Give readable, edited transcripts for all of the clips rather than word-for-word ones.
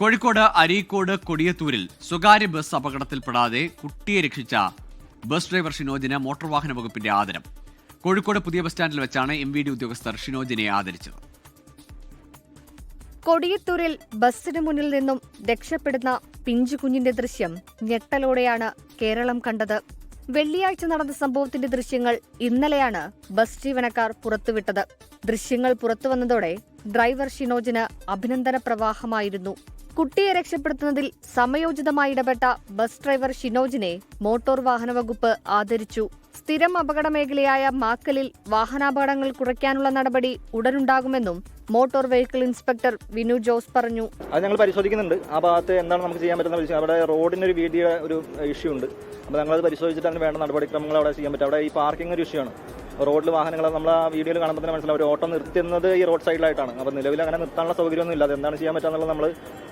കോഴിക്കോട് അരീക്കോട് കൊടിയത്തൂരിൽ സ്വകാര്യ ബസ് അപകടത്തിൽപ്പെടാതെ കുട്ടിയെ രക്ഷിച്ച ബസ് ഡ്രൈവർ ഷിനോജിന് മോട്ടോർ വാഹന വകുപ്പിന്റെ ആദരം. കോഴിക്കോട് പുതിയ ബസ് സ്റ്റാൻഡിൽ വെച്ചാണ് MVD ഉദ്യോഗസ്ഥർ ഷിനോജിനെ ആദരിച്ചത്. കൊടിയത്തൂരിൽ ബസ്സിന് മുന്നിൽ നിന്നും രക്ഷപ്പെടുന്ന പിഞ്ചു കുഞ്ഞിന്റെ ദൃശ്യം ഞെട്ടലോടെയാണ് കേരളം കണ്ടത്. വെള്ളിയാഴ്ച നടന്ന സംഭവത്തിന്റെ ദൃശ്യങ്ങൾ ഇന്നലെയാണ് ബസ് ജീവനക്കാർ പുറത്തുവിട്ടത്. ദൃശ്യങ്ങൾ പുറത്തുവന്നതോടെ ഡ്രൈവർ ഷിനോജിന് അഭിനന്ദന പ്രവാഹമായിരുന്നു. കുട്ടിയെ രക്ഷപ്പെടുത്തുന്നതിൽ സമയോചിതമായി ഇടപെട്ട ബസ് ഡ്രൈവർ ഷിനോജിനെ മോട്ടോർ വാഹന വകുപ്പ് ആദരിച്ചു. സ്ഥിരം അപകട മേഖലയായ മാക്കലിൽ വാഹനാപകടങ്ങൾ കുറയ്ക്കാനുള്ള നടപടി ഉടനുണ്ടാകുമെന്നും motor vehicle inspector Vinu Jose പറഞ്ഞു. അത് ഞങ്ങൾ പരിശോധിക്കുന്നുണ്ട്. ആ ഭാഗത്ത് എന്താണ് നമുക്ക് ചെയ്യാൻ പറ്റുന്ന, അവിടെ റോഡിന് ഒരു വീഡിയോ ഒരു ഇഷ്യൂ ഉണ്ട്. അപ്പോൾ ഞങ്ങളത് പരിശോധിച്ചിട്ട് അതിന് വേണ്ട നടപടിക്രമങ്ങൾ അവിടെ ചെയ്യാൻ പറ്റും. അവിടെ ഈ പാർക്കിംഗ് ഒരു ഇഷ്യൂ ആണ്. റോഡിൽ വാഹനങ്ങൾ നമ്മൾ ആ വീഡിയോയിൽ കാണുമ്പോൾ തന്നെ മനസ്സിലാവും. ഒരു ഓട്ടോ നിർത്തുന്നത് ഈ റോഡ് സൈഡിലായിട്ടാണ്. അപ്പോൾ നിലവിൽ അങ്ങനെ നിർത്താനുള്ള സൗകര്യമൊന്നും ഇല്ല. അത് എന്താണ് ചെയ്യാൻ പറ്റുക നമ്മൾ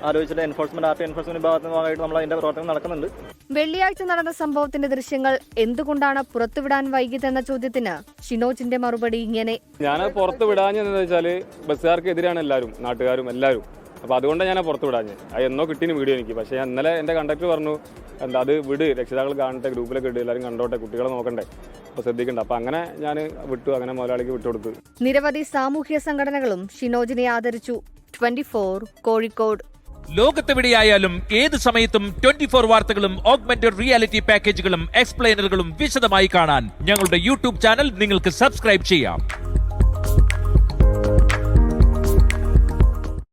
ആലോചിച്ചിട്ട് എൻഫോഴ്സ്മെന്റ് ഭാഗത്തുനിന്നായിട്ട് നമ്മൾ അതിന്റെ പ്രവർത്തനം നടക്കുന്നുണ്ട്. വെള്ളിയാഴ്ച നടന്ന സംഭവത്തിന്റെ ദൃശ്യങ്ങൾ എന്തുകൊണ്ടാണ് പുറത്തുവിടാൻ വൈകിയതെന്ന ചോദ്യത്തിന് ഷിനോജിന്റെ മറുപടി ഇങ്ങനെ: ഞാൻ പുറത്തു വിടാഞ്ഞെന്ന് വെച്ചാൽ ബസ്സുകാർക്ക് എതിരാണ് എല്ലാവരും, നാട്ടുകാരും എല്ലാവരും. അപ്പോൾ അതുകൊണ്ടാണ് ഞാൻ പുറത്തു വിടാഞ്ഞത്. അത് എന്നോ കിട്ടിയ വീഡിയോ എനിക്ക്. പക്ഷേ ഇന്നലെ എൻ്റെ കണ്ടക്ടർ പറഞ്ഞു, എന്താ അത് വിട്, രക്ഷിതാക്കൾ കാണട്ടെ, ഗ്രൂപ്പിലൊക്കെ ഇട്ട് എല്ലാവരും കണ്ടോട്ടെ, കുട്ടികളെ നോക്കണ്ടേ, അപ്പോൾ ശ്രദ്ധിക്കണ്ട. അപ്പം അങ്ങനെ ഞാൻ വിട്ടു, അങ്ങനെ മുതലാളിക്ക് വിട്ടുകൊടുത്തു. നിരവധി സാമൂഹ്യ സംഘടനകളും ഷിനോജിനെ ആദരിച്ചു. 24 കോഴിക്കോട്. ലോകത്തെവിടെയായാലും ഏത് സമയത്തും 24 വാർത്തകളും ഓഗ്മെന്റഡ് റിയാലിറ്റി പാക്കേജുകളും എക്സ്പ്ലെയിനറുകളും വിശദമായി കാണാൻ ഞങ്ങളുടെ YouTube ചാനൽ നിങ്ങൾക്ക് സബ്സ്ക്രൈബ് ചെയ്യാം.